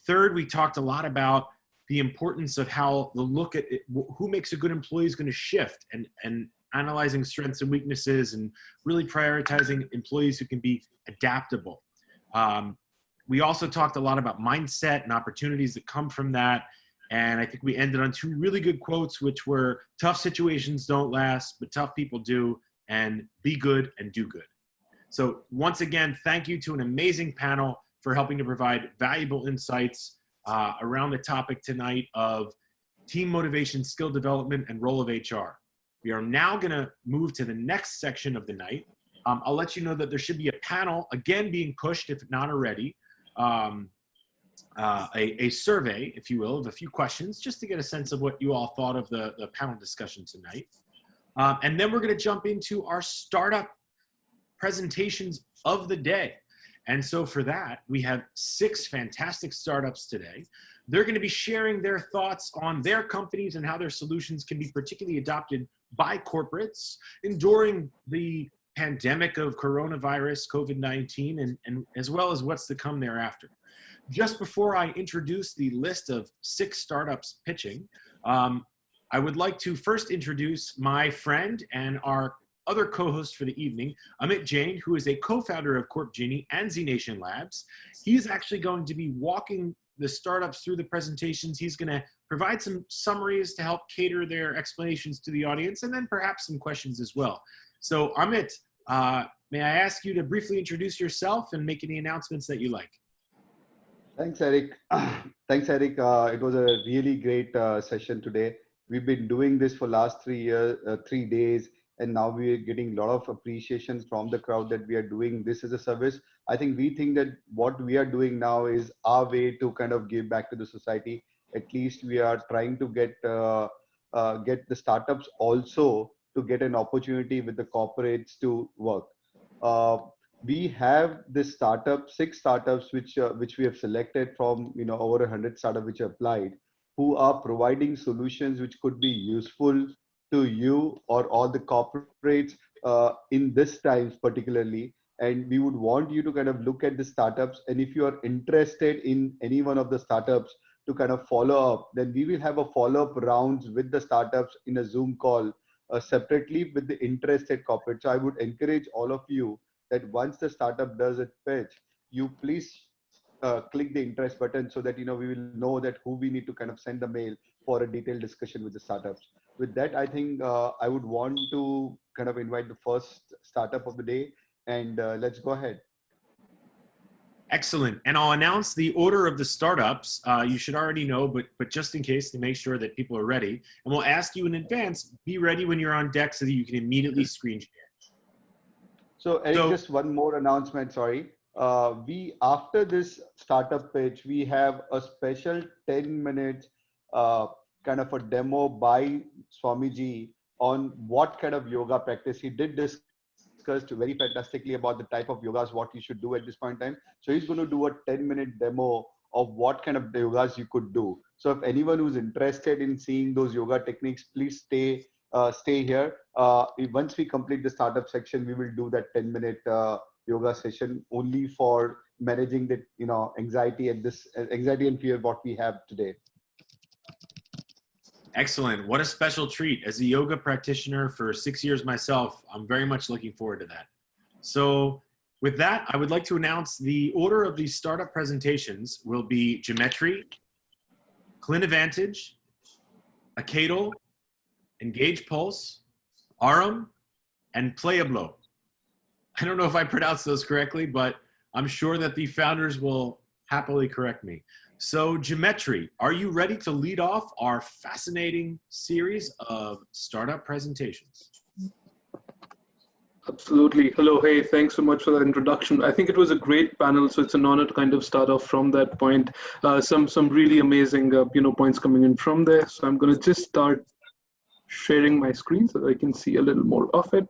third, we talked a lot about the importance of how the look at it, who makes a good employee is going to shift, and analyzing strengths and weaknesses, and really prioritizing employees who can be adaptable. We also talked a lot about mindset and opportunities that come from that. And I think we ended on two really good quotes, which were tough situations don't last, but tough people do, and be good and do good. So once again, thank you to an amazing panel for helping to provide valuable insights around the topic tonight of team motivation, skill development, and role of HR. We are now going to move to the next section of the night. I'll let you know that there should be a panel, again being pushed if not already, a survey, if you will, of a few questions, just to get a sense of what you all thought of the panel discussion tonight. And then we're going to jump into our startup presentations of the day. And so for that, we have 6 fantastic startups today. They're going to be sharing their thoughts on their companies and how their solutions can be particularly adopted by corporates enduring the pandemic of coronavirus, COVID-19, and as well as what's to come thereafter. Just before I introduce the list of 6 startups pitching, I would like to first introduce my friend and our other co-host for the evening, Amit Jain, who is a co-founder of CorpGini and Z Nation Labs. He's actually going to be walking the startups through the presentations. He's going to provide some summaries to help cater their explanations to the audience, and then perhaps some questions as well. So Amit, may I ask you to briefly introduce yourself and make any announcements that you like? Thanks, Eric. Thanks, Eric. It was a really great session today. We've been doing this for last 3 days, and now we are getting a lot of appreciation from the crowd that we are doing this as a service. I think we think that what we are doing now is our way to kind of give back to the society. At least we are trying to get the startups also to get an opportunity with the corporates to work. We have this startup, 6 startups, which we have selected from over 100 startups which applied, who are providing solutions which could be useful to you or all the corporates in this times particularly. And we would want you to kind of look at the startups, and if you are interested in any one of the startups to kind of follow up, then we will have a follow-up rounds with the startups in a Zoom call separately with the interested corporate. So I would encourage all of you that once the startup does its pitch, you please click the interest button so that we will know that who we need to kind of send the mail for a detailed discussion with the startups. With that, I think I would want to kind of invite the first startup of the day, and let's go ahead. Excellent. And I'll announce the order of the startups. You should already know, but just in case, to make sure that people are ready. And we'll ask you in advance, be ready when you're on deck so that you can immediately screen share. So Eric, just one more announcement, sorry. After this startup pitch, we have a special 10 minutes kind of a demo by Swamiji on what kind of yoga practice. He did discuss very fantastically about the type of yogas, what you should do at this point in time. So he's going to do a 10-minute demo of what kind of yogas you could do. So if anyone who's interested in seeing those yoga techniques, please stay here. Once we complete the startup section, we will do that 10-minute yoga session only for managing the anxiety and fear what we have today. Excellent. What a special treat. As a yoga practitioner for 6 years myself, I'm very much looking forward to that. So with that, I would like to announce the order of these startup presentations will be Geometry, ClinAdvantage, Acadal, Engage Pulse, Arum, and Playablo. I don't know if I pronounced those correctly, but I'm sure that the founders will happily correct me. So Geometry, are you ready to lead off our fascinating series of startup presentations? Absolutely. Hello. Hey, thanks so much for that introduction. I think it was a great panel, so it's an honor to kind of start off from that point. Some really amazing points coming in from there. So I'm going to just start sharing my screen so that I can see a little more of it.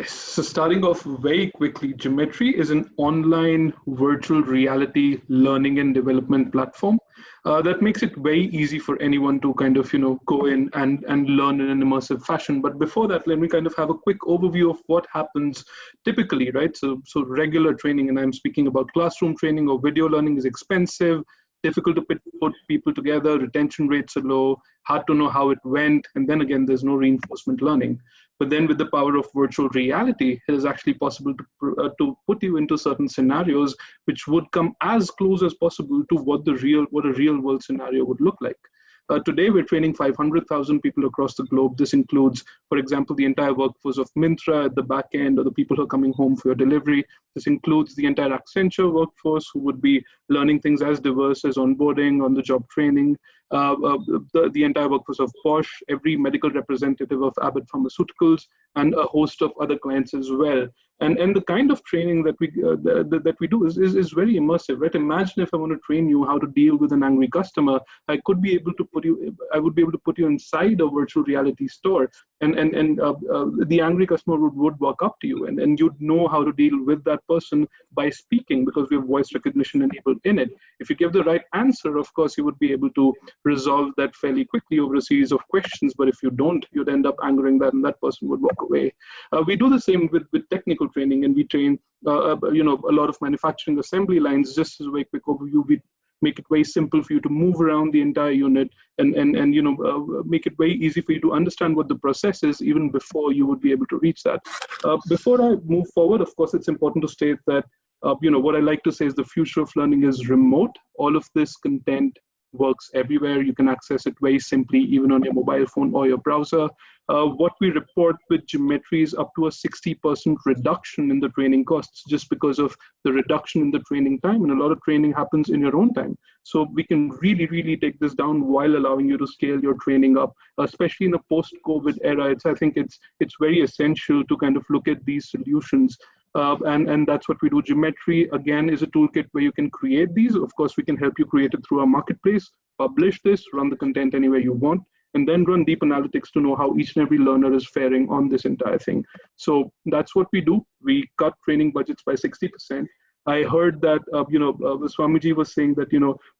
Yes, so starting off very quickly, Geometry is an online virtual reality learning and development platform that makes it very easy for anyone to kind of, go in and learn in an immersive fashion. But before that, let me kind of have a quick overview of what happens typically, right? So regular training, and I'm speaking about classroom training or video learning, is expensive, difficult to put people together, retention rates are low, hard to know how it went, and then again, there's no reinforcement learning. But then with the power of virtual reality, it is actually possible to put you into certain scenarios which would come as close as possible to what a real world scenario would look like. Today, we're training 500,000 people across the globe. This includes, for example, the entire workforce of Myntra at the back end, or the people who are coming home for your delivery. This includes the entire Accenture workforce, who would be learning things as diverse as onboarding, on-the-job training, the entire workforce of Bosch, every medical representative of Abbott Pharmaceuticals, and a host of other clients as well. And the kind of training that we do is very immersive, right? Imagine if I want to train you how to deal with an angry customer, I would be able to put you inside a virtual reality store, and the angry customer would walk up to you, and you'd know how to deal with that person by speaking, because we have voice recognition enabled in it. If you give the right answer, of course, you would be able to resolve that fairly quickly over a series of questions. But if you don't, you'd end up angering that, and that person would walk away. We do the same with technical training, and we train a lot of manufacturing assembly lines. Just as a very quick overview, we make it very simple for you to move around the entire unit, and make it very easy for you to understand what the process is even before you would be able to reach that. Before I move forward, of course, it's important to state that what I like to say is the future of learning is remote. All of this content works everywhere. You can access it very simply, even on your mobile phone or your browser. What we report with Geometry is up to a 60% reduction in the training costs, just because of the reduction in the training time. And a lot of training happens in your own time. So we can really, really take this down while allowing you to scale your training up, especially in a post-COVID era. I think it's very essential to kind of look at these solutions. And that's what we do. Geometry, again, is a toolkit where you can create these. Of course, we can help you create it through our marketplace, publish this, run the content anywhere you want, and then run deep analytics to know how each and every learner is faring on this entire thing. So that's what we do. We cut training budgets by 60%. I heard that, Swamiji was saying that,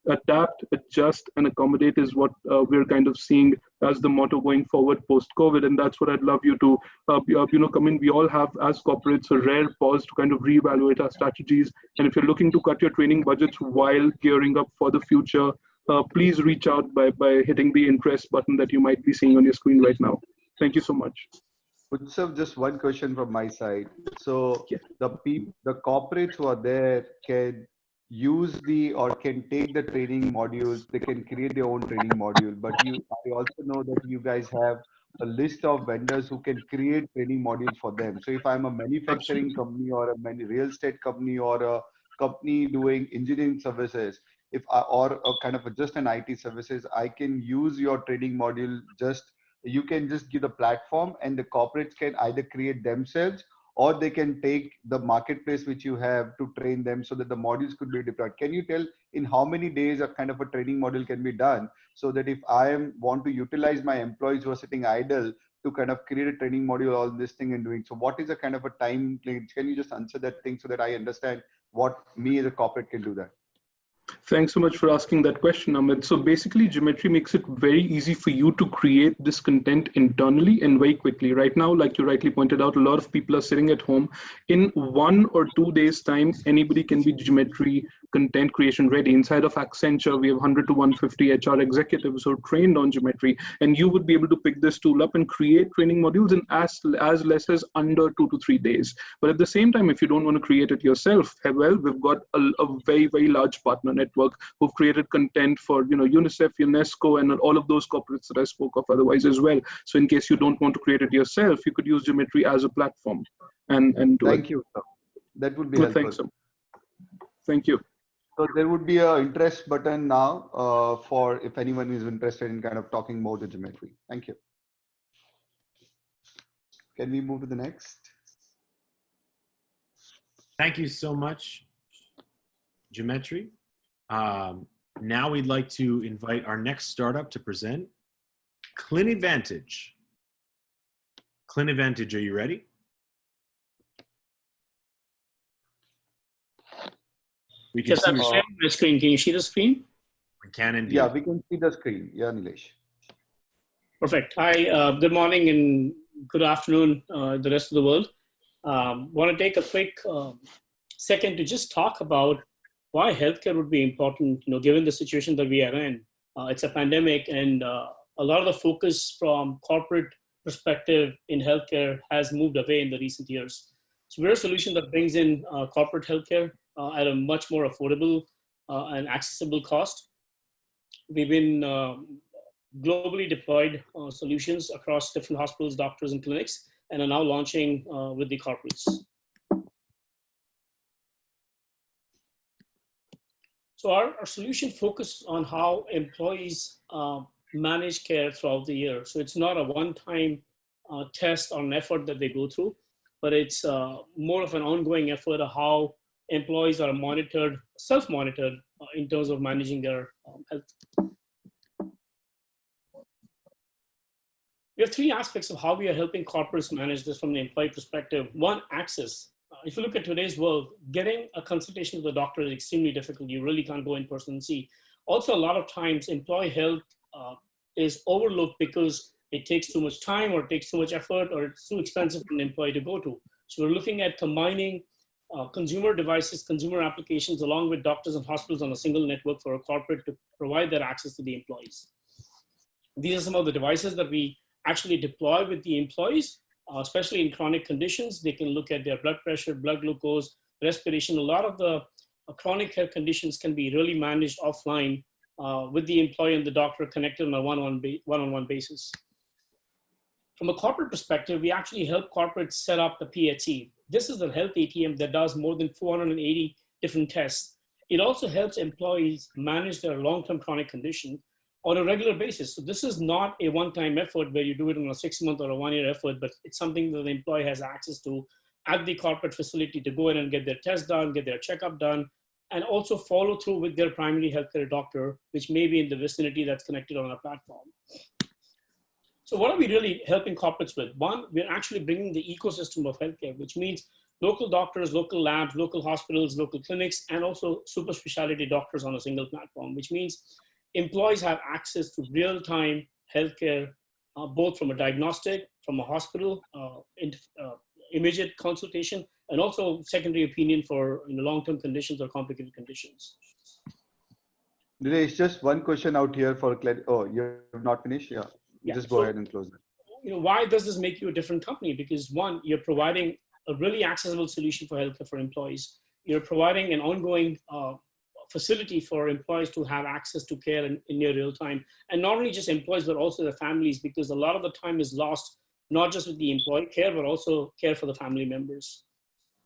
adapt, adjust, and accommodate is what we're kind of seeing as the motto going forward post-COVID. And that's what I'd love you to, come in. We all have, as corporates, a rare pause to kind of reevaluate our strategies. And if you're looking to cut your training budgets while gearing up for the future, please reach out by hitting the interest button that you might be seeing on your screen right now. Thank you so much. Utsav, just one question from my side. So yeah. the corporates who are there can use can take the training modules. They can create their own training module. But I also know that you guys have a list of vendors who can create training modules for them. So if I'm a manufacturing company or a real estate company or a company doing engineering services, or kind of just an IT services, I can use your training module. You can just give the platform, and the corporates can either create themselves, or they can take the marketplace which you have to train them, so that the modules could be deployed. Can you tell in how many days a kind of a training module can be done, so that if I want to utilize my employees who are sitting idle to kind of create a training module, all this thing and doing? So what is a kind of a time? Can you just answer that thing so that I understand what me as a corporate can do that? Thanks so much for asking that question, Amit. So basically, Geometry makes it very easy for you to create this content internally and very quickly. Right now, like you rightly pointed out, a lot of people are sitting at home. In 1 or 2 days' time, anybody can be Geometry content creation ready. Inside of Accenture, we have 100 to 150 HR executives who are trained on Geometry, and you would be able to pick this tool up and create training modules in as less as under 2 to 3 days. But at the same time, if you don't want to create it yourself, well, we've got a very, very large partner network who've created content for UNICEF, UNESCO, and all of those corporates that I spoke of otherwise as well. So in case you don't want to create it yourself, you could use Geometry as a platform and do Thank you. That would be good. helpful. Thanks. Thank you. So there would be an interest button now for if anyone is interested in kind of talking more to Geometry. Thank you. Can we move to the next? Thank you so much, Geometry. Now we'd like to invite our next startup to present, ClinAdvantage. ClinAdvantage, are you ready? We can Yes, see I'm your sharing my screen. Can you see the screen? We can indeed. Yeah, we can see the screen. Yeah, Nilesh. Perfect. Hi, good morning and good afternoon, the rest of the world. Want to take a quick second to just talk about why healthcare would be important, given the situation that we are in. It's a pandemic, and a lot of the focus from corporate perspective in healthcare has moved away in the recent years. So we're a solution that brings in corporate healthcare at a much more affordable and accessible cost. We've been globally deployed solutions across different hospitals, doctors, and clinics, and are now launching with the corporates. So our solution focuses on how employees manage care throughout the year. So it's not a one-time test or an effort that they go through, but it's more of an ongoing effort of how employees are monitored, self-monitored in terms of managing their health. We have three aspects of how we are helping corporates manage this from the employee perspective. One, access. If you look at today's world, getting a consultation with a doctor is extremely difficult. You really can't go in person and see. Also, a lot of times, employee health is overlooked because it takes too much time or it takes too much effort or it's too expensive for an employee to go to. So we're looking at combining consumer devices, consumer applications, along with doctors and hospitals on a single network for a corporate to provide that access to the employees. These are some of the devices that we actually deploy with the employees, especially in chronic conditions. They can look at their blood pressure, blood glucose, respiration. A lot of the chronic care conditions can be really managed offline with the employee and the doctor connected on a one-on-one basis. From a corporate perspective, we actually help corporates set up the PHC. This is the health ATM that does more than 480 different tests. It also helps employees manage their long-term chronic condition on a regular basis. So this is not a one-time effort where you do it on a 6-month or a 1-year effort, but it's something that the employee has access to at the corporate facility to go in and get their test done, get their checkup done, and also follow through with their primary healthcare doctor, which may be in the vicinity that's connected on our platform. So what are we really helping corporates with? One, we're actually bringing the ecosystem of healthcare, which means local doctors, local labs, local hospitals, local clinics, and also super specialty doctors on a single platform, which means employees have access to real-time healthcare, both from a diagnostic, from a hospital, immediate consultation, and also secondary opinion for long-term conditions or complicated conditions. Nilesh, just one question out here for clarity. Oh, you're not finished? Yeah. Just go ahead and close that. Why does this make you a different company? Because one, you're providing a really accessible solution for healthcare for employees. You're providing an ongoing facility for employees to have access to care in near real time. And not only just employees, but also their families, because a lot of the time is lost, not just with the employee care, but also care for the family members.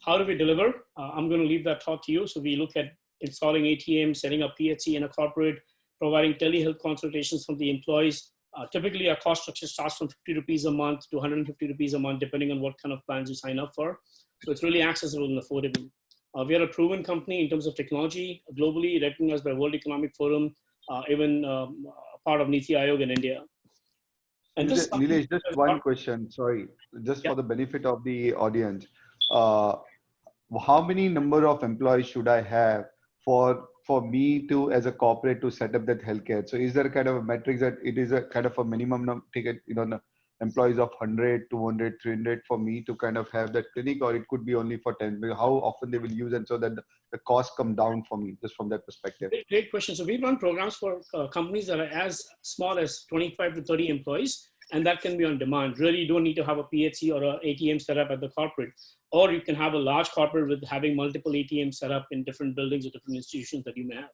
How do we deliver? I'm going to leave that thought to you. So we look at installing ATM, setting up PHC in a corporate, providing telehealth consultations from the employees. Typically, our cost structure starts from 50 rupees a month to 150 rupees a month, depending on what kind of plans you sign up for. So it's really accessible and affordable. We are a proven company in terms of technology, globally recognized by World Economic Forum, even part of Niti Aayog in India. And this Nilesh, just one question, sorry, just for the benefit of the audience. How many number of employees should I have for me to, as a corporate, to set up that healthcare? So is there a kind of a metric that it is a kind of a minimum ticket, employees of 100, 200, 300 for me to kind of have that clinic, or it could be only for 10? How often they will use, and so that the costs come down for me, just from that perspective? Great question. So we run programs for companies that are as small as 25 to 30 employees, and that can be on demand. Really, you don't need to have a PHC or an ATM set up at the corporate, or you can have a large corporate with having multiple ATMs set up in different buildings or different institutions that you may have.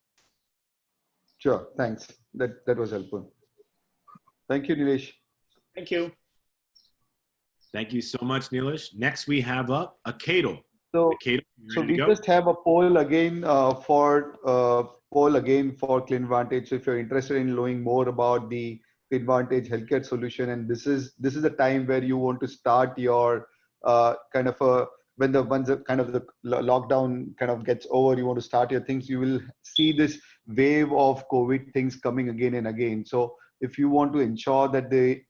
Sure, thanks. That was helpful. Thank you, Nilesh. Thank you. Thank you so much, Nilesh. Next, we have up Akato. So we just have a poll again for CleanVantage. So if you're interested in knowing more about the CleanVantage healthcare solution, and this is the time where you want to start your when the lockdown kind of gets over, you want to start your things. You will see this wave of COVID things coming again and again. So if you want to ensure that the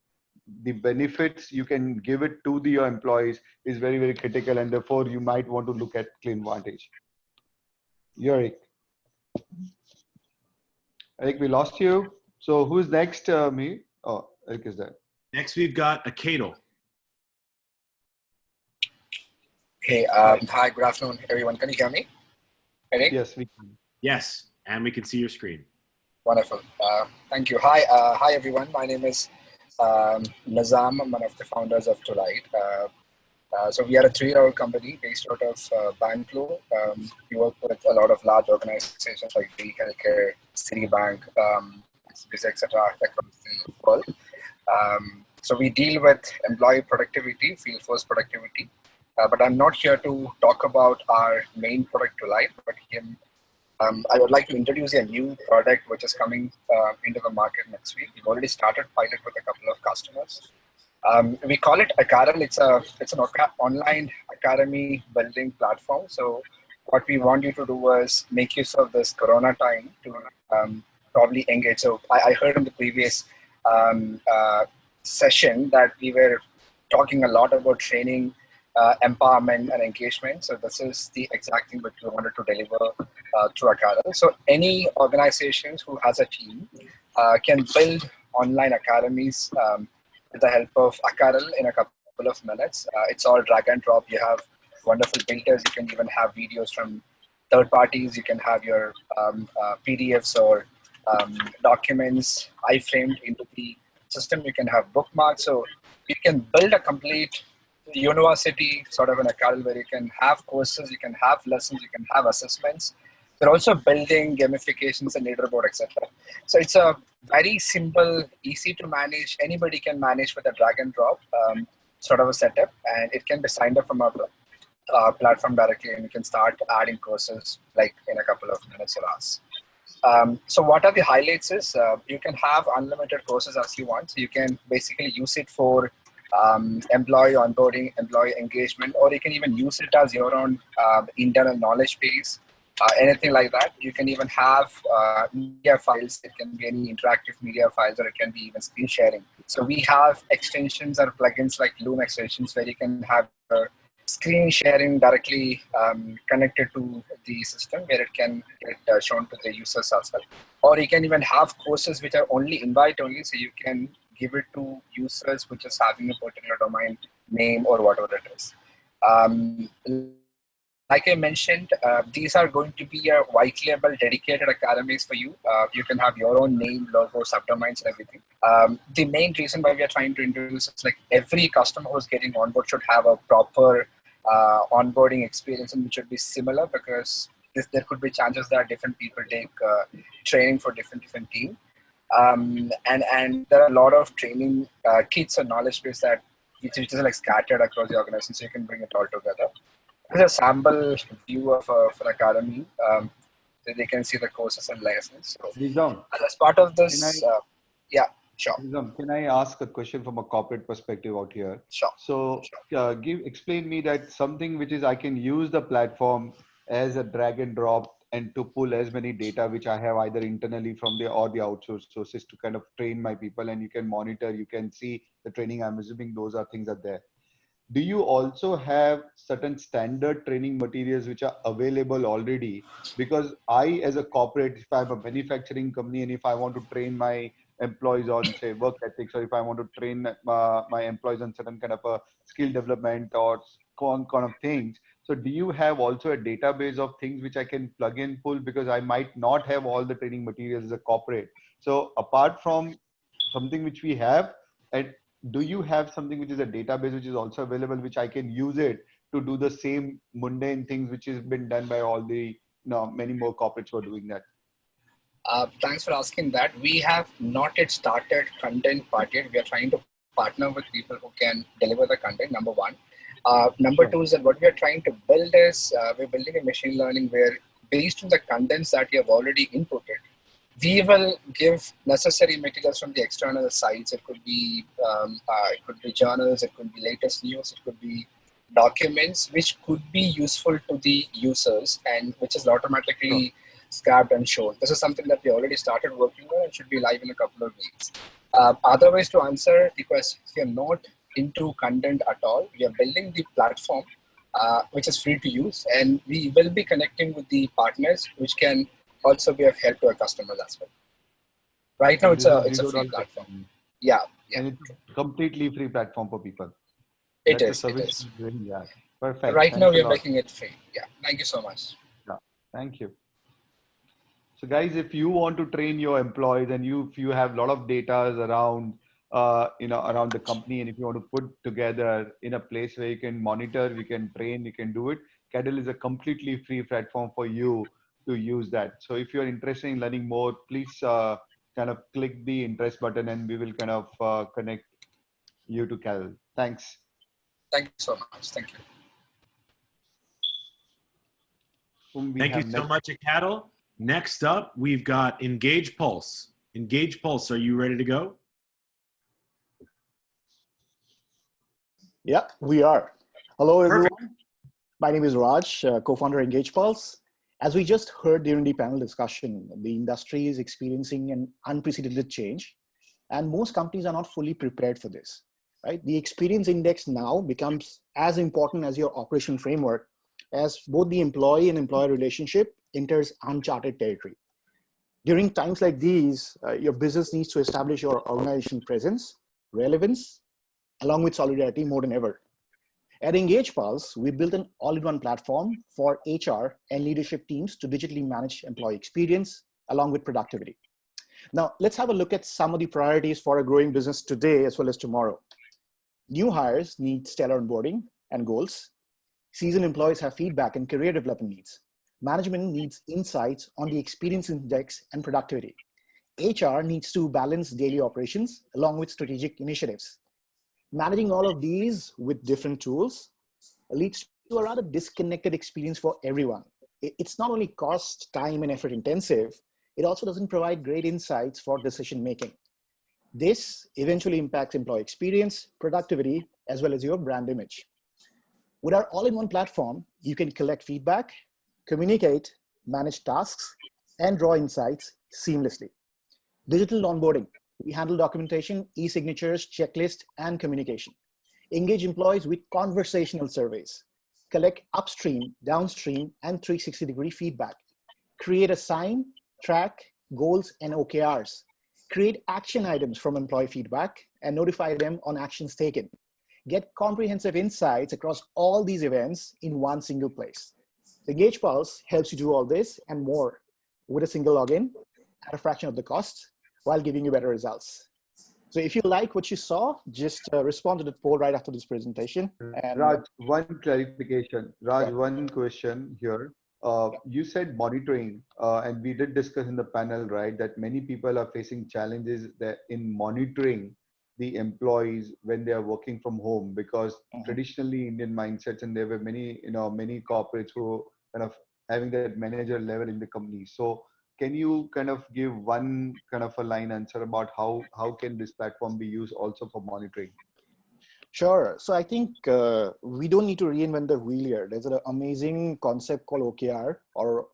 benefits you can give it to your employees is very, very critical, and therefore you might want to look at CleanVantage. Yurik. Eric, we lost you. So who's next? Me? Oh, Eric is there. Next, we've got Akadal. Hey, hi, good afternoon, everyone. Can you hear me? Eric? Yes, we can. Yes, and we can see your screen. Wonderful. Thank you. Hi, hi, everyone. My name is Nazam. I'm one of the founders of Tolite. So we are a 3-year-old company based out of Bangalore. We work with a lot of large organizations like the healthcare, Citibank, etc. across the world. So we deal with employee productivity, field force productivity. But I'm not here to talk about our main product Tolite, but I would like to introduce a new product which is coming into the market next week. We've already started pilot with a couple of customers. We call it Academy. It's an online academy building platform. So what we want you to do is make use of this Corona time to probably engage. So I heard in the previous session that we were talking a lot about training, empowerment and engagement. So this is the exact thing which we wanted to deliver through Academy. So any organizations who has a team can build online academies with the help of Academy in a couple of minutes. It's all drag and drop. You have wonderful builders. You can even have videos from third parties. You can have your PDFs or documents iframed into the system. You can have bookmarks. So you can build a complete university sort of an academy where you can have courses, you can have lessons, you can have assessments. They're also building gamifications and leaderboard, etc. So it's a very simple, easy to manage. Anybody can manage with a drag and drop sort of a setup, and it can be signed up from our platform directly, and you can start adding courses like in a couple of minutes or hours. So what are the highlights is you can have unlimited courses as you want. So you can basically use it for employee onboarding, employee engagement, or you can even use it as your own internal knowledge base, anything like that. You can even have media files. It can be any interactive media files, or it can be even screen sharing. So we have extensions or plugins like Loom extensions where you can have screen sharing directly connected to the system where it can get shown to the users as well. Or you can even have courses which are only invite only, so you can give it to users which is having a particular domain name or whatever it is. Like I mentioned, these are going to be a white label dedicated academies for you. You can have your own name, logo, subdomains, and everything. The main reason why we are trying to introduce is like every customer who's getting on board should have a proper onboarding experience, and which should be similar, because there could be chances that different people take training for different teams. And there are a lot of training kits and knowledge base that which is like scattered across the organization, so you can bring it all together. There's a sample view of an academy. So they can see the courses and lessons. So as part of this, yeah, sure. Can I ask a question from a corporate perspective out here? Sure. So explain me that something which is I can use the platform as a drag and drop and to pull as many data which I have either internally from the or the outsourced sources to kind of train my people, and you can monitor, you can see the training. I'm assuming those are things are there. Do you also have certain standard training materials which are available already? Because I, as a corporate, if I have a manufacturing company and if I want to train my employees on, say, work ethics, or if I want to train my employees on certain kind of a skill development or kind of things, so do you have also a database of things which I can plug and pull? Because I might not have all the training materials as a corporate. So apart from something which we have, and do you have something which is a database which is also available, which I can use it to do the same mundane things which has been done by all the many more corporates who are doing that? Thanks for asking that. We have not yet started content part yet. We are trying to partner with people who can deliver the content, number one. Number two is that what we are trying to build is we're building a machine learning where, based on the contents that you have already inputted, we will give necessary materials from the external sites. It could be journals, it could be latest news, it could be documents which could be useful to the users and which is automatically scrapped and shown. This is something that we already started working on and should be live in a couple of weeks. Otherwise, to answer the question, we are not into content at all. We are building the platform which is free to use, and we will be connecting with the partners which can also be of help to our customers as well. Right now, it's a free platform. Yeah, yeah. And it's a completely free platform for people. It That's is. a service It is. you're doing, yeah. Perfect. Right now, Thanks a we are lot. making it free. Yeah. Thank you so much. Yeah. Thank you. So guys, if you want to train your employees and if you have a lot of data around, around the company, and if you want to put together in a place where you can monitor, you can train, you can do it, Cadle is a completely free platform for you to use that. So if you're interested in learning more, please kind of click the interest button and we will kind of connect you to Cadle. Thanks. Thank you so much. Thank you. Thank you so much, Cadle. Next up, we've got Engage Pulse. Engage Pulse, are you ready to go? Yeah, we are. Hello, everyone. Perfect. My name is Raj, co-founder of Engage Pulse. As we just heard during the panel discussion, the industry is experiencing an unprecedented change, and most companies are not fully prepared for this. Right? The experience index now becomes as important as your operation framework, as both the employee and employer relationship enters uncharted territory. During times like these, your business needs to establish your organization presence, relevance, along with solidarity more than ever. At Engage Pulse, we built an all-in-one platform for HR and leadership teams to digitally manage employee experience along with productivity. Now, let's have a look at some of the priorities for a growing business today as well as tomorrow. New hires need stellar onboarding and goals. Seasoned employees have feedback and career development needs. Management needs insights on the experience index and productivity. HR needs to balance daily operations along with strategic initiatives. Managing all of these with different tools leads to a rather disconnected experience for everyone. It's not only cost, time, and effort intensive, it also doesn't provide great insights for decision making. This eventually impacts employee experience, productivity, as well as your brand image. With our all-in-one platform, you can collect feedback, communicate, manage tasks, and draw insights seamlessly. Digital onboarding. We handle documentation, e-signatures, checklist, and communication. Engage employees with conversational surveys. Collect upstream, downstream, and 360-degree feedback. Create a sign, track, goals, and OKRs. Create action items from employee feedback and notify them on actions taken. Get comprehensive insights across all these events in one single place. Engage Pulse helps you do all this and more with a single login at a fraction of the cost while giving you better results. So if you like what you saw, just respond to the poll right after this presentation. And Raj, one clarification. Raj, one question here. You said monitoring, and we did discuss in the panel, right, that many people are facing challenges that in monitoring the employees when they are working from home, because traditionally Indian mindsets, and there were many, many corporates who kind of having that manager level in the company. So can you kind of give one kind of a line answer about how can this platform be used also for monitoring? Sure. So I think we don't need to reinvent the wheel here. There's an amazing concept called OKR, or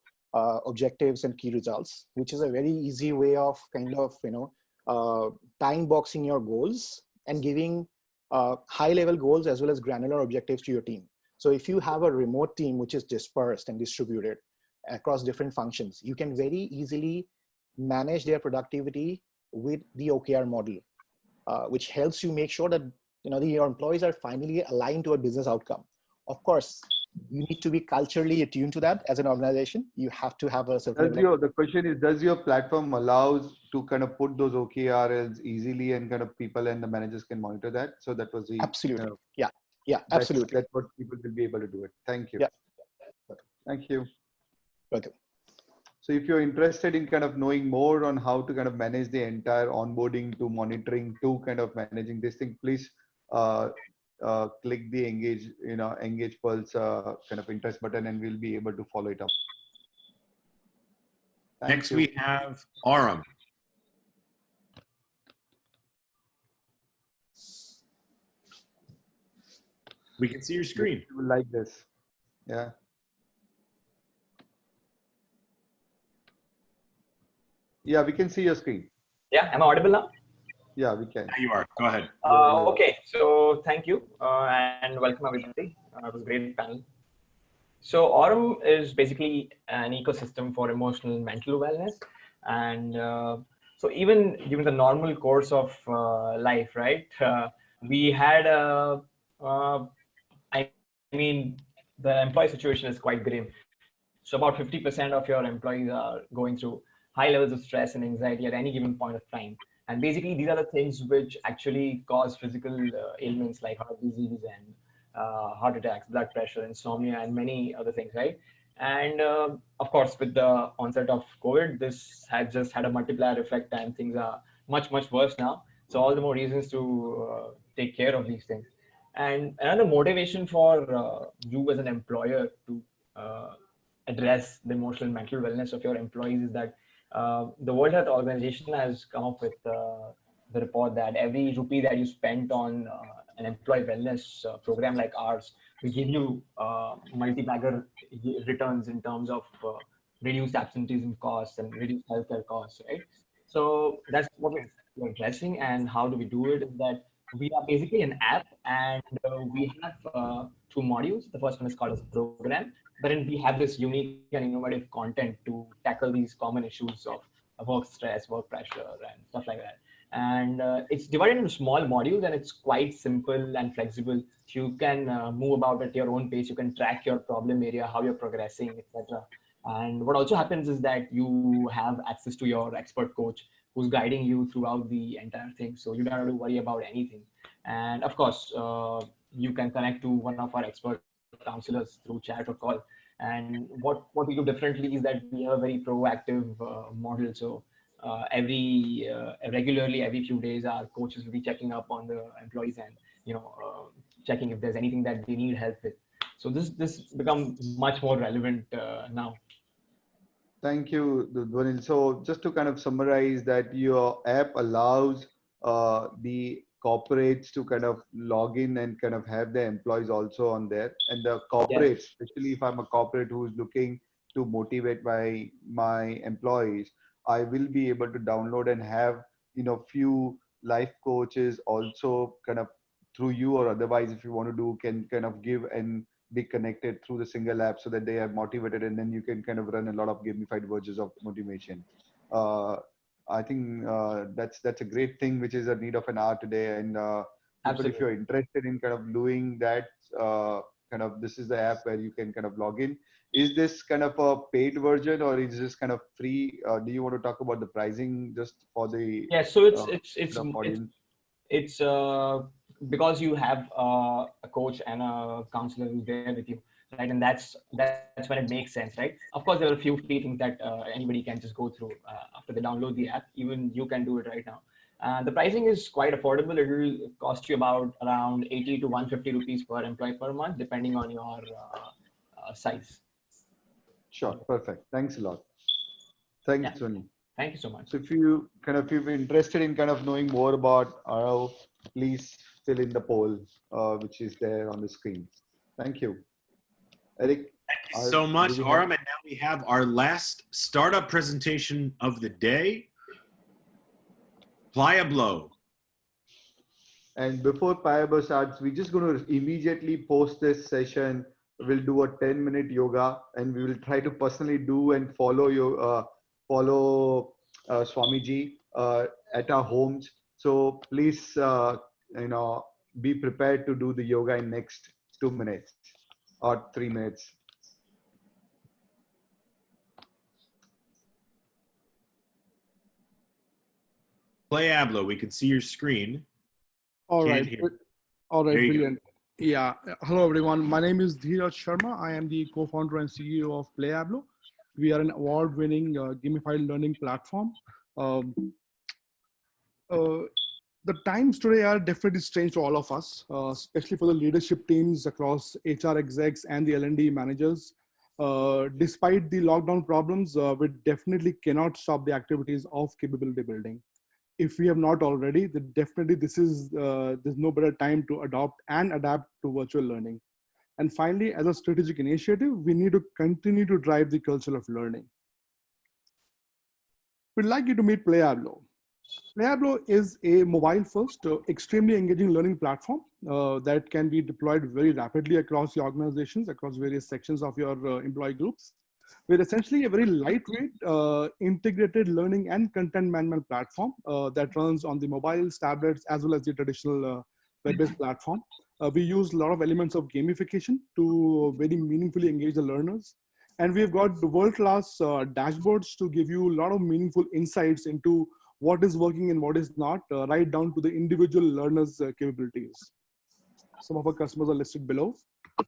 objectives and key results, which is a very easy way of kind of, time boxing your goals and giving high level goals as well as granular objectives to your team. So if you have a remote team, which is dispersed and distributed across different functions, you can very easily manage their productivity with the OKR model, which helps you make sure that your employees are finally aligned to a business outcome. Of course, you need to be culturally attuned to that as an organization. You have to have a certain. The question is, does your platform allows to kind of put those OKRs easily and kind of people and the managers can monitor that? So that was the absolutely, yeah, absolutely. That's what people will be able to do it. Thank you. Yeah. Thank you. Welcome. So if you're interested in kind of knowing more on how to kind of manage the entire onboarding to monitoring to kind of managing this thing, please click the Engage Pulse kind of interest button, and we'll be able to follow it up. Next we have Aram. We can see your screen. You will like this. Yeah. Yeah, we can see your screen. Yeah, am I audible now? Yeah, we can. There you are. Go ahead. Okay, so thank you and welcome everybody. It was a great panel. So Aurum is basically an ecosystem for emotional and mental wellness. And so even during the normal course of life, right, we had I mean, the employee situation is quite grim. So about 50% of your employees are going through high levels of stress and anxiety at any given point of time. And basically, these are the things which actually cause physical ailments like heart disease and heart attacks, blood pressure, insomnia, and many other things, right? And of course, with the onset of COVID, this has just had a multiplier effect, and things are much, much worse now. So all the more reasons to take care of these things. And another motivation for you as an employer to address the emotional and mental wellness of your employees is that the World Health Organization has come up with the report that every rupee that you spent on an employee wellness program like ours will give you multi-bagger returns in terms of reduced absenteeism costs and reduced healthcare costs, right? So that's what we're addressing. And how do we do it? Is that we are basically an app, and we have two modules. The first one is called as program, wherein we have this unique and innovative content to tackle these common issues of work stress, work pressure, and stuff like that. And it's divided into small modules, and it's quite simple and flexible. So you can move about at your own pace. You can track your problem area, how you're progressing, etc. And what also happens is that you have access to your expert coach who's guiding you throughout the entire thing. So you don't have to worry about anything. And of course, you can connect to one of our expert counselors through chat or call. And what we do differently is that we have a very proactive model. So regularly, every few days, our coaches will be checking up on the employees and checking if there's anything that they need help with. So this become much more relevant now. Thank you, Dwanil. So just to kind of summarize that your app allows the corporates to kind of log in and kind of have their employees also on there. And the corporates, Yes. especially if I'm a corporate who's looking to motivate my employees, I will be able to download and have, few life coaches also kind of through you, or otherwise if you want to do, can kind of give and be connected through the single app so that they are motivated, and then you can kind of run a lot of gamified versions of motivation. I think that's a great thing, which is a need of an hour today. And people, if you're interested in kind of doing that, this is the app where you can kind of log in. Is this kind of a paid version, or is this kind of free? Do you want to talk about the pricing just for the So it's because you have a coach and a counselor who's there with you, right? And that's when it makes sense, right? Of course, there are a few free things that anybody can just go through after they download the app. Even you can do it right now. The pricing is quite affordable. It will cost you about around 80 to 150 rupees per employee per month, depending on your size. Sure, perfect. Thanks a lot. Thanks, Sony. Thank you so much. So if you're interested in kind of knowing more about RO, please fill in the poll, which is there on the screen. Thank you. Eric. Thank you so much, Aurum. And now we have our last startup presentation of the day, Pliablo. And before Pliablo starts, we're just going to immediately post this session. We'll do a 10-minute yoga, and we will try to personally do and follow Swamiji at our homes. So please, be prepared to do the yoga in next 2 minutes or 3 minutes. Pliablo, we can see your screen. All right, brilliant. Yeah, hello everyone. My name is Dheeraj Sharma. I am the co-founder and CEO of Pliablo. We are an award-winning gamified learning platform. The times today are definitely strange for all of us, especially for the leadership teams across HR execs and the L&D managers. Despite the lockdown problems, we definitely cannot stop the activities of capability building. If we have not already, then definitely there's no better time to adopt and adapt to virtual learning. And finally, as a strategic initiative, we need to continue to drive the culture of learning. We'd like you to meet Pliablo. Playablo is a mobile-first, extremely engaging learning platform that can be deployed very rapidly across your organizations, across various sections of your employee groups. We're essentially a very lightweight, integrated learning and content management platform that runs on the mobiles, tablets, as well as the traditional web-based platform. We use a lot of elements of gamification to very meaningfully engage the learners. And we've got the world-class dashboards to give you a lot of meaningful insights into what is working and what is not, right down to the individual learners' capabilities. Some of our customers are listed below.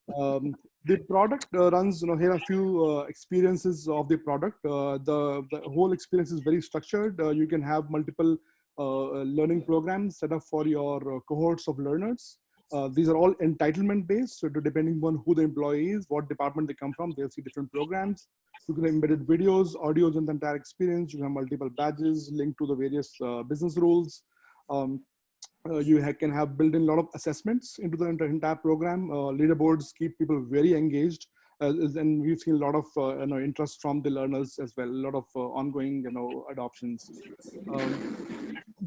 The product runs, here are a few experiences of the product. The whole experience is very structured. You can have multiple learning programs set up for your cohorts of learners. These are all entitlement based, so depending on who the employee is, what department they come from, they'll see different programs. You can have embedded videos, audios in the entire experience. You can have multiple badges linked to the various business rules. You can have built in a lot of assessments into the entire program. Leaderboards keep people very engaged. And we've seen a lot of interest from the learners as well, a lot of ongoing adoptions.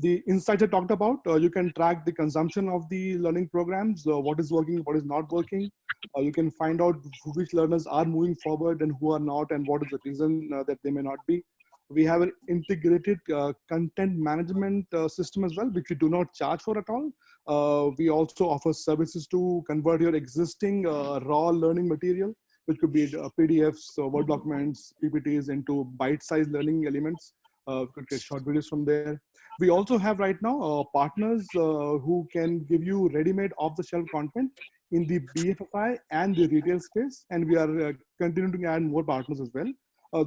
The insights I talked about, you can track the consumption of the learning programs, what is working, what is not working. You can find out which learners are moving forward and who are not, and what is the reason that they may not be. We have an integrated content management system as well, which we do not charge for at all. We also offer services to convert your existing raw learning material, which could be PDFs, Word documents, PPTs, into bite-sized learning elements. Could get short videos from there. We also have right now partners who can give you ready-made off-the-shelf content in the BFFI and the retail space, and we are continuing to add more partners as well.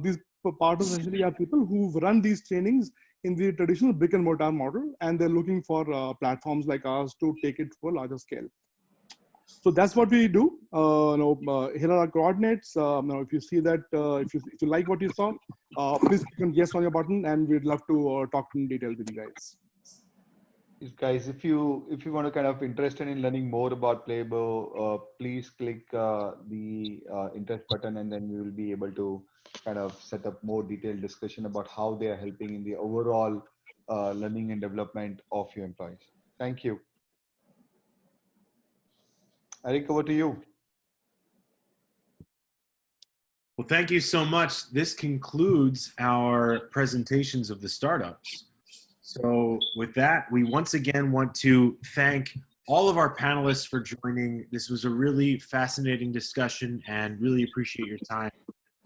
These partners essentially are people who've run these trainings in the traditional brick and mortar model, and they're looking for platforms like ours to take it to a larger scale. So that's what we do. Here are our coordinates. Now, if you see that, if you like what you saw, please click on yes on your button, and we'd love to talk in detail with you guys. Guys, if you want to kind of interested in learning more about Playbo, please click the interest button, and then we will be able to kind of set up more detailed discussion about how they are helping in the overall learning and development of your employees. Thank you. Eric, over to you. Well, thank you so much. This concludes our presentations of the startups. So with that, we once again want to thank all of our panelists for joining. This was a really fascinating discussion and really appreciate your time.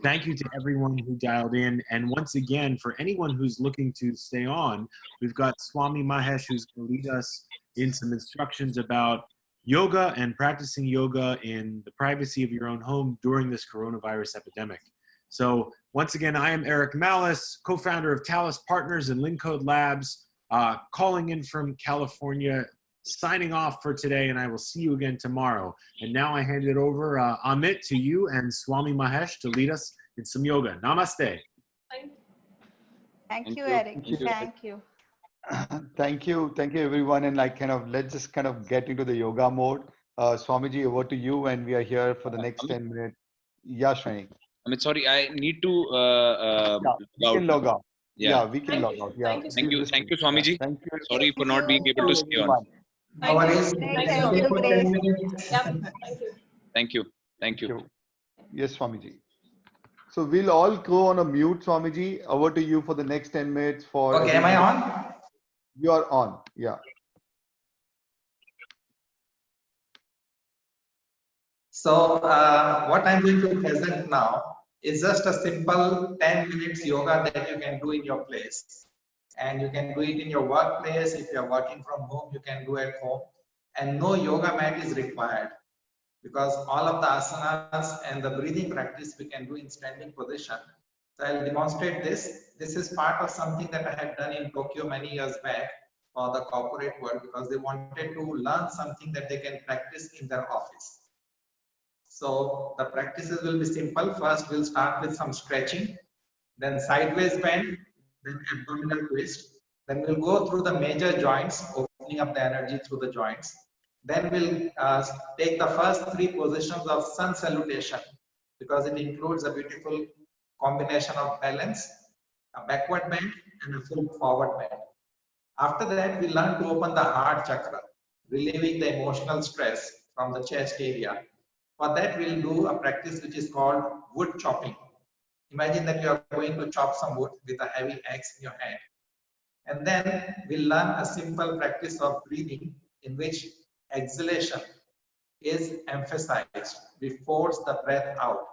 Thank you to everyone who dialed in. And once again, for anyone who's looking to stay on, we've got Swami Mahesh who's going to lead us in some instructions about yoga and practicing yoga in the privacy of your own home during this coronavirus epidemic. So once again, I am Eric Malice, co-founder of Talus Partners and Lincode Labs, calling in from California, signing off for today, and I will see you again tomorrow. And now I hand it over, Amit, to you and Swami Mahesh to lead us in some yoga. Namaste. Thank you, Eric. Thank you. Thank you, everyone. And let's just kind of get into the yoga mode. Swamiji, over to you, and we are here for the next 10 minutes. Yeah, Shani. Amit, sorry, I need to we can log out. Yeah, we can log out. Yeah. Thank you, Swamiji. Thank you. Sorry for not being able to stay on. Thank you. Yes, Swamiji. So we'll all go on a mute, Swamiji. Over to you for the next 10 minutes. Okay, am I on? You are on, yeah. So what I'm going to present now is just a simple 10 minutes yoga that you can do in your place. And you can do it in your workplace. If you're working from home, you can do at home. And no yoga mat is required, because all of the asanas and the breathing practice we can do in standing position. So I'll demonstrate this. This is part of something that I had done in Tokyo many years back for the corporate world, because they wanted to learn something that they can practice in their office. So the practices will be simple. First, we'll start with some stretching, then sideways bend, then abdominal twist. Then we'll go through the major joints, opening up the energy through the joints. Then we'll take the first 3 positions of sun salutation, because it includes a beautiful combination of balance, a backward bend, and a full forward bend. After that, we learn to open the heart chakra, relieving the emotional stress from the chest area. For that, we'll do a practice which is called wood chopping. Imagine that you are going to chop some wood with a heavy axe in your hand. And then we'll learn a simple practice of breathing in which exhalation is emphasized. We force the breath out,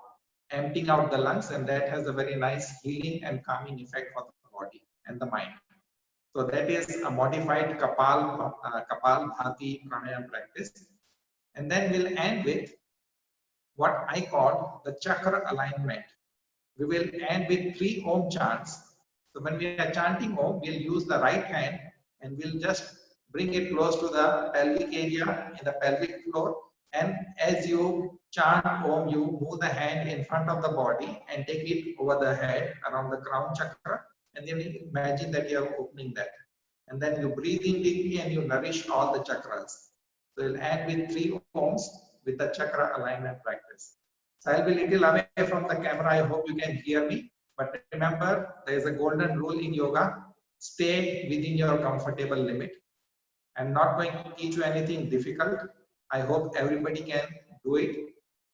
emptying out the lungs, and that has a very nice healing and calming effect for the body and the mind. So that is a modified Kapal Bhati Pranayam practice. And then we'll end with what I call the chakra alignment. We will end with 3 Om chants. So when we are chanting Om, we'll use the right hand and we'll just bring it close to the pelvic area in the pelvic floor. And as you chant Om, you move the hand in front of the body and take it over the head around the crown chakra. And then you imagine that you are opening that. And then you breathe in deeply and you nourish all the chakras. So you'll end with 3 Oms with the chakra alignment practice. So I'll be a little away from the camera. I hope you can hear me. But remember, there is a golden rule in yoga. Stay within your comfortable limit. I'm not going to teach you anything difficult. I hope everybody can do it.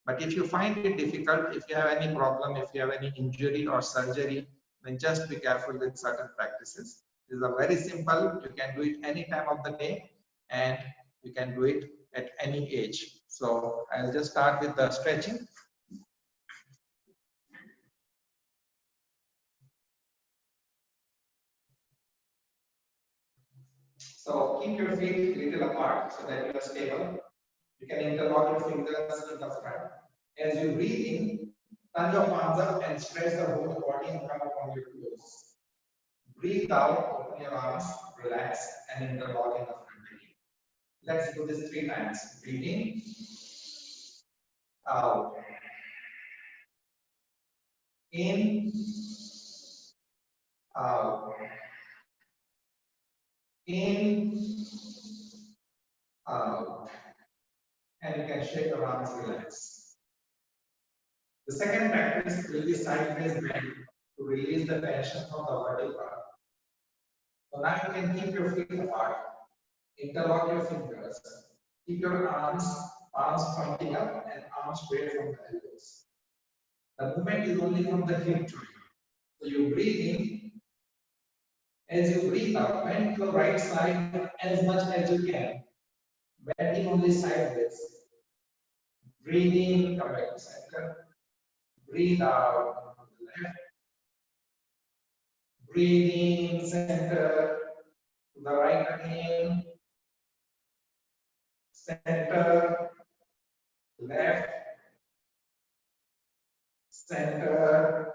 But if you find it difficult, if you have any problem, if you have any injury or surgery, then just be careful with certain practices. These are very simple. You can do it any time of the day and you can do it at any age. So I'll just start with the stretching. So keep your feet a little apart so that you are stable. You can interlock your fingers in the front. As you breathe in, turn your palms up and stretch the whole body and come upon your toes. Breathe out, open your arms, relax, and interlock in the front again. Let's do this 3 times. Breathe in, out, in, out, in, out. And you can shake your arms, relax. The second practice will be sideways bend to release the tension from the vertebra. So now you can keep your feet apart, interlock your fingers, keep your palms pointing up and arms straight from the elbows. The movement is only from the hip joint. So you breathe in. As you breathe out, bend to the right side as much as you can. Bending only sideways. Breathe in, come back to center. Breathe out to the left. Breathe in, center. To the right again. Center. Left. Center.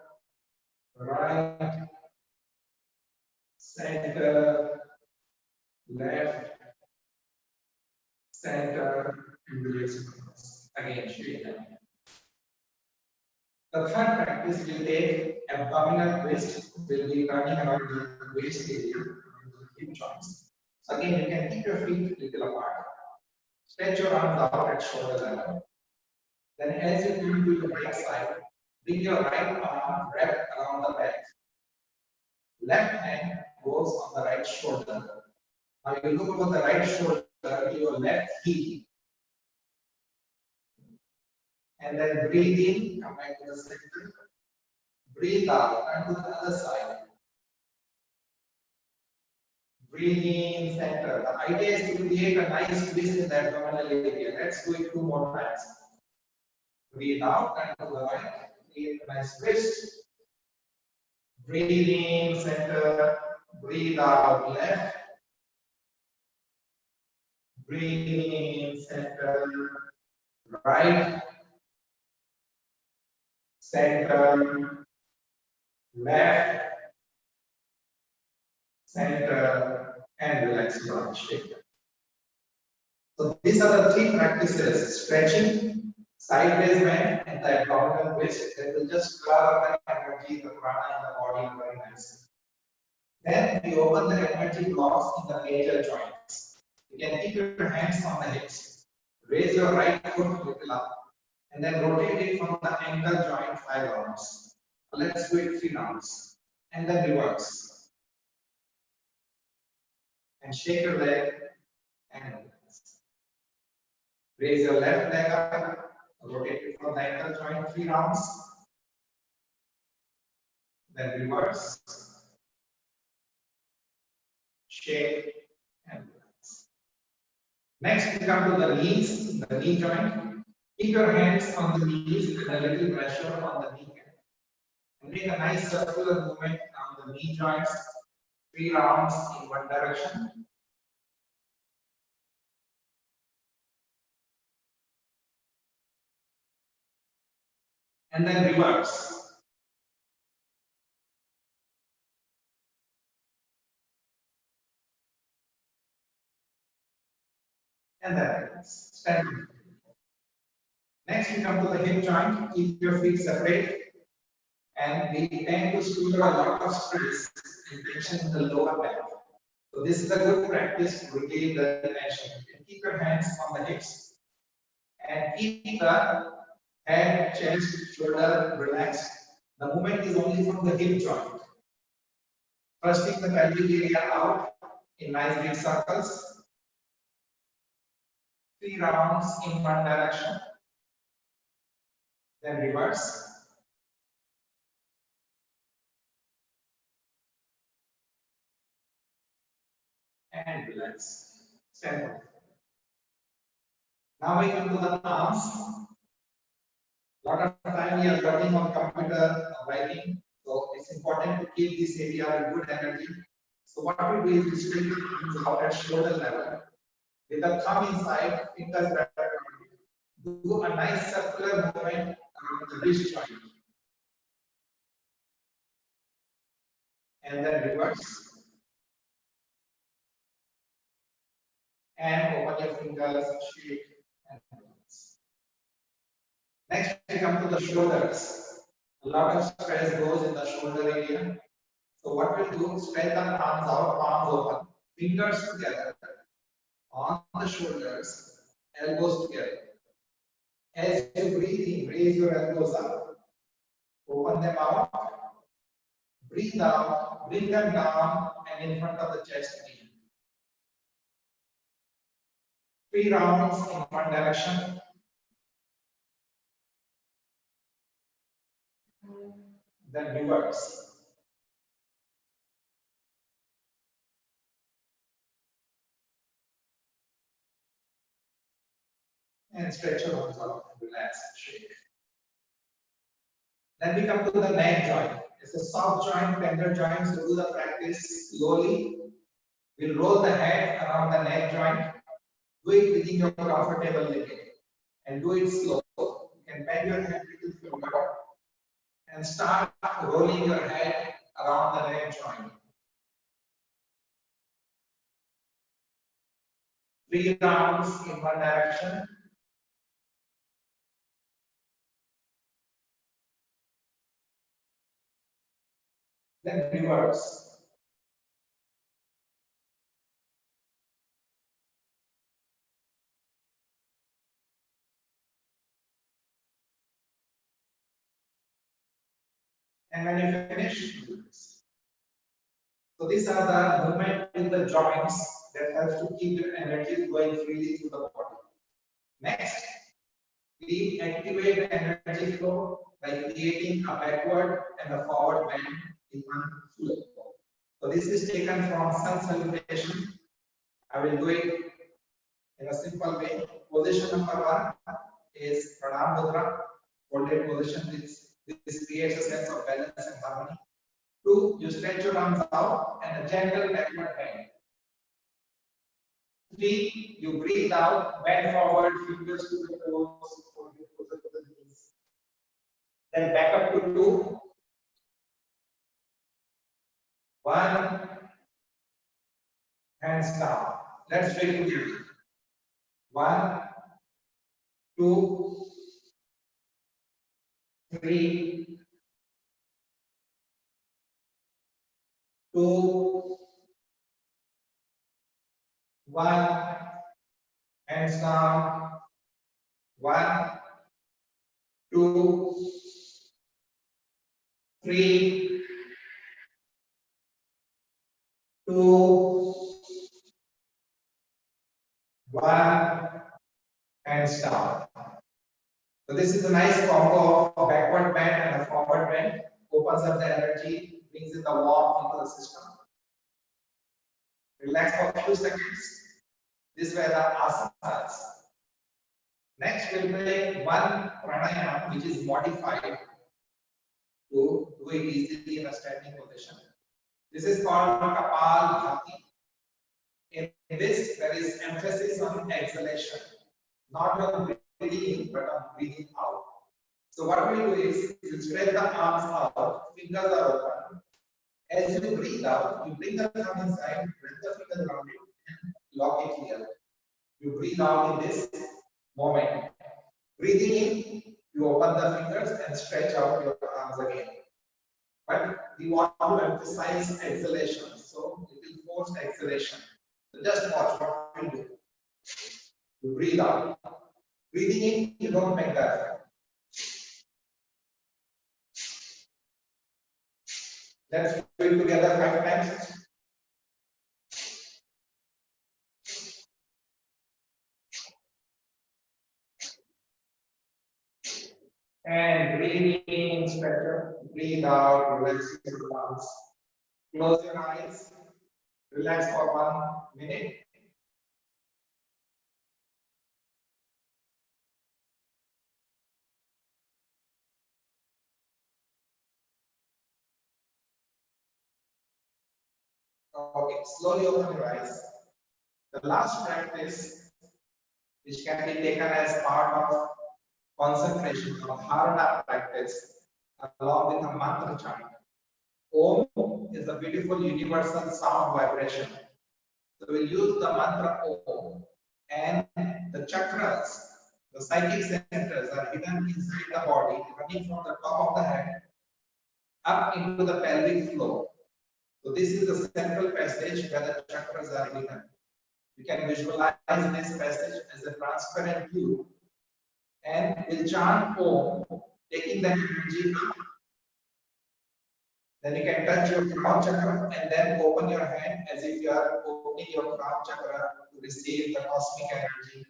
Right. Center. Left. Center. And release. Again, straight down. The third practice will take abdominal twist. Will be turning around the waist area, the hip joints. So again, you can keep your feet a little apart. Stretch your arms out at shoulder level. Then, as you come to the right side, bring your right arm wrapped around the back. Left hand goes on the right shoulder. Now you look over the right shoulder to your left heel. And then breathe in, come back to the center. Breathe out, turn to the other side. Breathe in, center. The idea is to create a nice twist in the abdominal area. Let's do it 2 more times. Breathe out, turn to the right. Create a nice twist. Breathe in, center. Breathe out, left. Breathe in, center. Right. Center, left, center, and relax your arms, shake. So these are the 3 practices: stretching, sideways bend, and the abdominal twist. That will just clear up the energy, the prana in the body very nicely. Then we open the energy blocks in the major joints. You can keep your hands on the hips. Raise your right foot a little up. And then rotate it from the ankle joint 5 rounds. Let's do it 3 rounds. And then reverse. and shake your leg and raise your left leg up, rotate it from the ankle joint 3 rounds, then reverse, shake and relax. Next we come to the knees, the knee joint. Keep your hands on the knees and a little pressure on the kneecap. And make a nice circular movement on the knee joints, 3 rounds in one direction. And then reverse. And then stand. Next, we come to the hip joint. Keep your feet separate. And we tend to store a lot of stress and tension in the lower back. So this is a good practice to regain the tension. You can keep your hands on the hips and keep the head, chest, shoulder relaxed. The movement is only from the hip joint. Thrusting the pelvic area out in nice big circles. 3 rounds in one direction. Then reverse. And relax. Stand up. Now we come to the arms. A lot of time we are working on computer writing, so it's important to keep this area in good energy. So what we do is we straighten the arms out at shoulder level with the thumb inside, fingers back. Do a nice circular movement around the wrist joint. And then reverse. And open your fingers, shake and relax. Next, we come to the shoulders. A lot of stress goes in the shoulder area. So what we'll do, spread the arms out, palms open, fingers together on the shoulders, elbows together. As you breathe in, raise your elbows up, open them out, breathe out, bring them down and in front of the chest again. 3 rounds in one direction. Then reverse. And stretch your arms out, relax, shake. Then we come to the neck joint. It's a soft joint, tender joint, so do the practice slowly. We'll roll the head around the neck joint. Do it within your comfortable limit. And do it slow. You can bend your head little forward and start rolling your head around the neck joint. 3 rounds in one direction. Then reverse. And when you finish, do this. So these are the movement in the joints that helps to keep your energy going freely through the body. Next, we activate the energy flow by creating a backward and a forward bend in one flow. So this is taken from sun salutation. I will do it in a simple way. Position number 1 is Pranam Mudra, folded position. This creates a sense of balance and harmony. 2, you stretch your arms out and a gentle backward bend. 3, you breathe out, bend forward, fingers to the toes, closer to the knees. Then back up to 2. 1, hands down. Let's do it together. 1, 2, 3, 2, 1, hands down. 1, 2, 3, 2, one, hands down. So this is a nice combo of backward bend and a forward bend. Opens up the energy, brings in the warmth into the system. Relax for a few seconds. These were the asanas. Next, we'll play one pranayama which is modified to do it easily in a standing position. This is called Kapalbhati. In this, there is emphasis on exhalation, not on breathing in, but on breathing out. So what we do is, you spread the arms out, fingers are open. As you breathe out, you bring the thumb inside, bring the fingers around it, and lock it here. You breathe out in this moment. Breathing in, you open the fingers and stretch out your arms again. But we want to emphasize exhalation, so it will force exhalation. So just watch what we do. You breathe out. Breathing in, you don't make that effect. Let's do it together 5 times. And breathe in, stretch up. Breathe out, relax your arms. Close your eyes. Relax for 1 minute. Okay, slowly open your eyes. The last practice, which can be taken as part of concentration or dharana practice, along with a mantra chant. Om is a beautiful universal sound vibration. So we'll use the mantra Om, and the chakras, the psychic centers, are hidden inside the body, running from the top of the head up into the pelvic floor. So this is the central passage where the chakras are hidden. You can visualize this passage as a transparent tube, and we'll chant Om, taking that energy up. Then you can touch your crown chakra and then open your hand as if you are opening your crown chakra to receive the cosmic energy,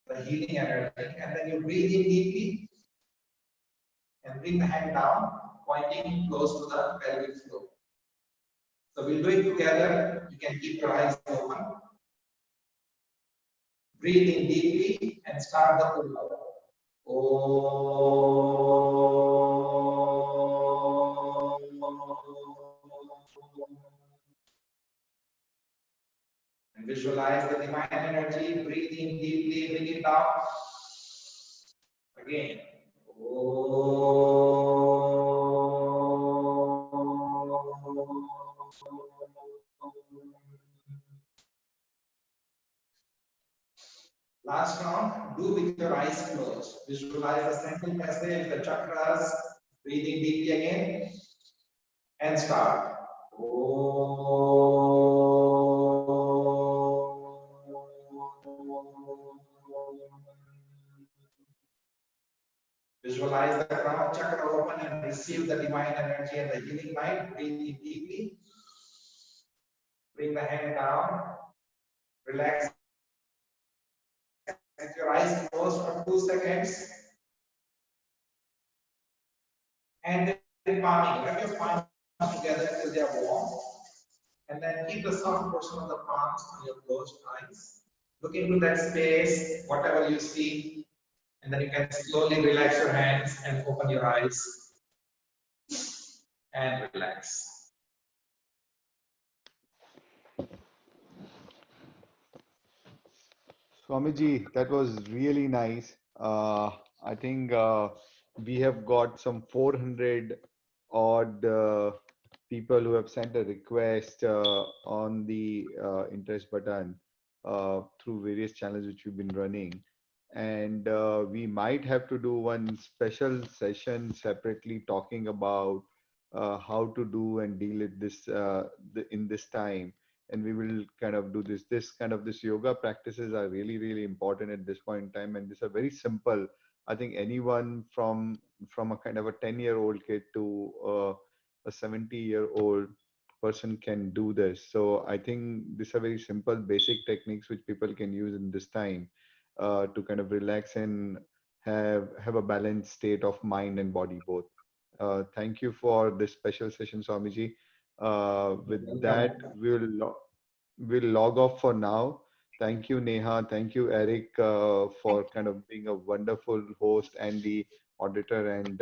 the healing energy. And then you breathe in deeply and bring the hand down, pointing close to the pelvic floor. So we'll do it together. You can keep your eyes open. Breathe in deeply and start the pull out. And visualize the divine energy. Breathe in deeply, bring it down. Again. Last round, do with your eyes closed. Visualize the central passage, the chakras. Breathing deeply again. And start. Visualize the crown chakra open and receive the divine energy and the healing light. Breathe in deeply. Bring the hand down. Relax. With your eyes closed for 2 seconds. And then palming. Rub your palms together till they are warm. And then keep the soft portion of the palms on your closed eyes. Look into that space, whatever you see. And then you can slowly relax your hands and open your eyes. And relax. Swamiji, that was really nice. I think we have got some 400 odd people who have sent a request on the interest button through various channels which we've been running. And we might have to do one special session separately talking about how to do and deal with this in this time. And we will kind of do this yoga practices are really important at this point in time, and these are very simple. I think anyone from a kind of a 10-year-old kid to a 70-year-old person can do this. So I think these are very simple, basic techniques which people can use in this time to kind of relax and have a balanced state of mind and body both. Thank you for this special session, Swamiji. With that, we'll log off for now. Thank you, Neha. Thank you, Eric, for kind of being a wonderful host and the auditor. And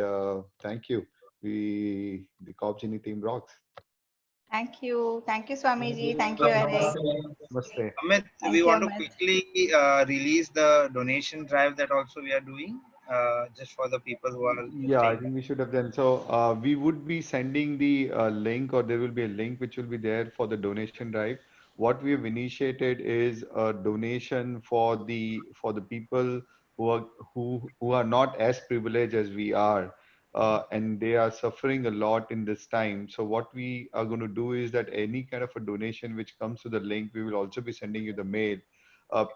thank you. The CorpGini team rocks. Thank you. Thank you, Swamiji. Thank you, Eric. Namaste. Amit, Thank we you, want to Amit. quickly release the donation drive that also we are doing just for the people who are Yeah, I staying. think we should have done. So we would be sending the link, or there will be a link which will be there for the donation drive. What we have initiated is a donation for the people who are not as privileged as we are, and they are suffering a lot in this time. So what we are going to do is that any kind of a donation which comes to the link, we will also be sending you the mail.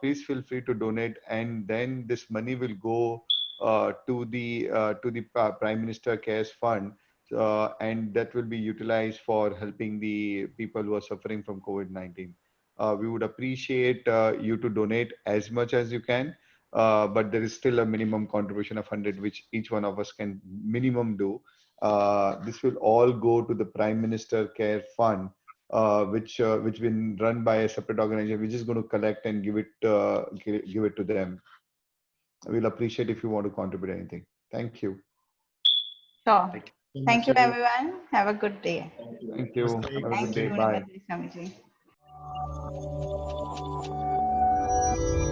Please feel free to donate, and then this money will go to the Prime Minister Cares Fund, and that will be utilized for helping the people who are suffering from COVID-19. We would appreciate you to donate as much as you can, but there is still a minimum contribution of 100, which each one of us can minimum do. This will all go to the Prime Minister Care Fund, which been run by a separate organization. We're just going to collect and give it to them. We'll appreciate if you want to contribute anything. Thank you. Sure. Thank you so Thank much, you, everyone. everyone. Have a good day. Thank you. Namaste. Have a good Thank day. you, Bye. Namaste, Swamiji.